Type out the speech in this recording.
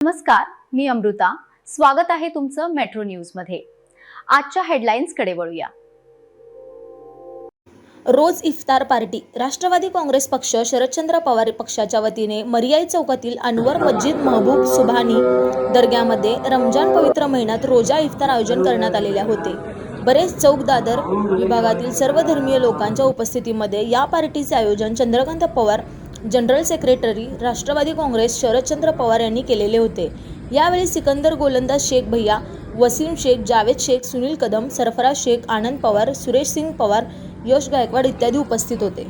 नमस्कार, मी अमृता. स्वागत आहे तुमचं मेट्रो न्यूज मध्ये. आजच्या हेडलाईन्स कडे वळूया. रोज इफ्तार पार्टी. राष्ट्रवादी काँग्रेस पक्ष शरदचंद्र पवार पक्षाच्या वतीने मरियाई चौकातील अनवर मस्जिद महबूब सुभानी दर्ग्यामध्ये रमजान पवित्र महिन्यात रोजा इफ्तार आयोजन करण्यात आलेले होते. बरेच चौक दादर विभागातील सर्व धर्मीय लोकांच्या उपस्थितीमध्ये या पार्टीचे आयोजन चंद्रकांत पवार, जनरल सेक्रेटरी राष्ट्रवादी काँग्रेस शरदचंद्र पवार यांनी केलेले होते. यावेळी सिकंदर गोलंदाज शेख भैया, वसीम शेख, जावेद शेख, सुनील कदम, सरफराज शेख, आनंद पवार, सुरेश सिंग पवार, यश गायकवाड इत्यादी उपस्थित होते.